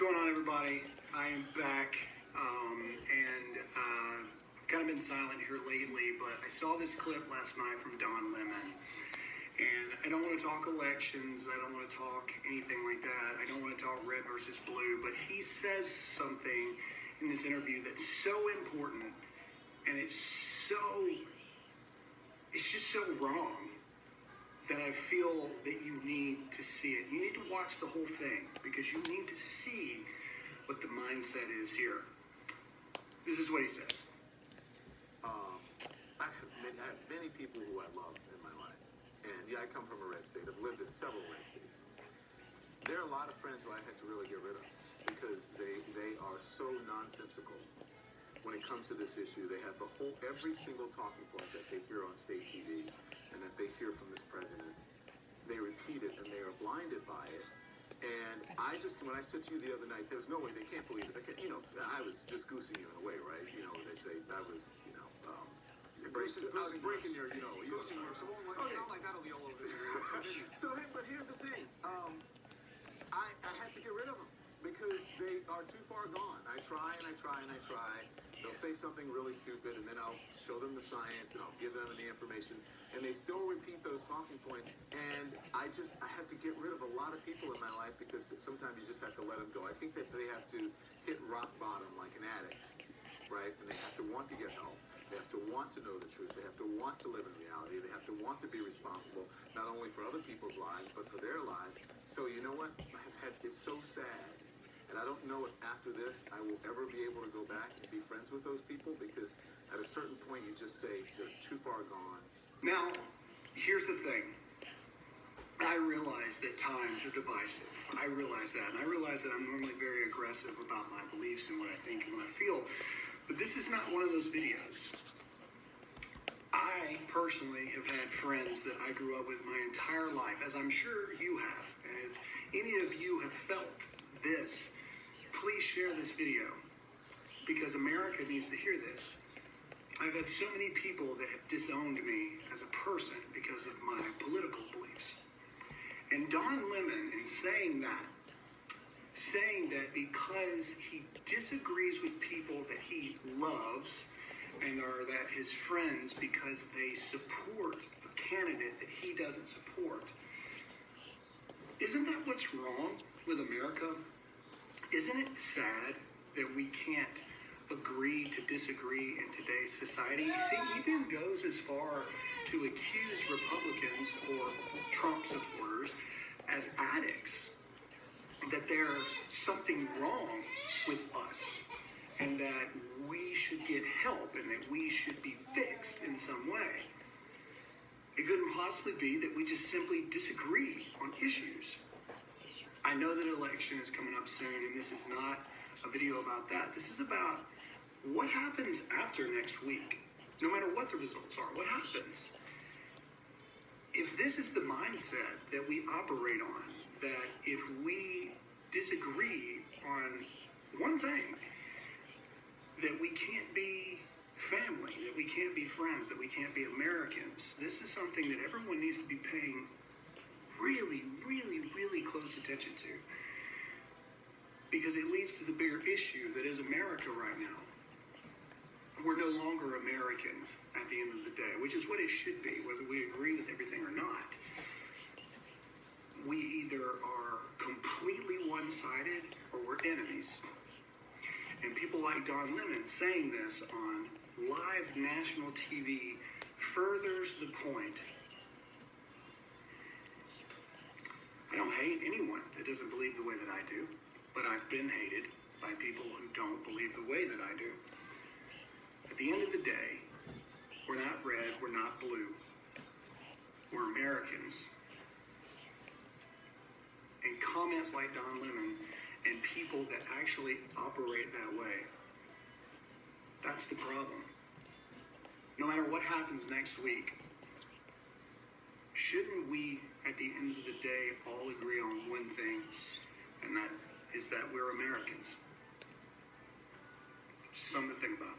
going on, everybody? I am back, and I've kind of been silent here lately, but I saw this clip last night from Don Lemon, and I don't want to talk elections, I don't want to talk anything like that, I don't want to talk red versus blue, but he says something in this interview that's so important, and it's just so wrong that I feel that you need to see it. You need to watch the whole thing because you need to see what the mindset is here. This is what he says. I have many people who I love in my life. And yeah, I come from a red state. I've lived in several red states. There are a lot of friends who I had to really get rid of because they are so nonsensical when it comes to this issue. They have every single talking point that they hear on state TV and that they hear from this president. They repeat it and they are blinded by it. And when I said to you the other night, there's no way, they can't believe it. I was just goosing you in a way, right? They say that was, I was breaking your, It's not like that'll be all over this area. So, but here's the thing. I had to get rid of them because they are too far gone. I try and I try and I try. They'll say something really stupid, and then I'll show them the science, and I'll give them the information, and they still repeat those talking points. And I have to get rid of a lot of people in my life because sometimes you just have to let them go. I think that they have to hit rock bottom like an addict, right? And they have to want to get help. They have to want to know the truth. They have to want to live in reality. They have to want to be responsible, not only for other people's lives, but for their lives. So you know what? It's so sad. And I don't know if after this I will ever be able to go back and be friends with those people because at a certain point you just say they're too far gone. Now, here's the thing. I realize that times are divisive. I realize that. And I realize that I'm normally very aggressive about my beliefs and what I think and what I feel. But this is not one of those videos. I personally have had friends that I grew up with my entire life, as I'm sure you have. And if any of you have felt this, please share this video because America needs to hear this. I've had so many people that have disowned me as a person because of my political beliefs. And Don Lemon, in saying that because he disagrees with people that he loves and are that his friends because they support a candidate that he doesn't support, isn't that what's wrong with America? Isn't it sad that we can't agree to disagree in today's society? You see, he even goes as far to accuse Republicans or Trump supporters as addicts, that there's something wrong with us and that we should get help and that we should be fixed in some way. It couldn't possibly be that we just simply disagree on issues. I know that election is coming up soon, and this is not a video about that. This is about what happens after next week. No matter what the results are, what happens? If this is the mindset that we operate on, that if we disagree on one thing, that we can't be family, that we can't be friends, that we can't be Americans, this is something that everyone needs to be paying really, really, really close attention to, because it leads to the bigger issue that is America right now. We're no longer Americans at the end of the day, which is what it should be, whether we agree with everything or not. We either are completely one-sided or we're enemies. And people like Don Lemon saying this on live national TV furthers the point. I don't hate anyone that doesn't believe the way that I do, but I've been hated by people who don't believe the way that I do. At the end of the day, we're not red, we're not blue. We're Americans. And comments like Don Lemon and people that actually operate that way, that's the problem. No matter what happens next week, shouldn't we, at the end of the day, all agree on one thing, and that is that we're Americans? Just something to think about.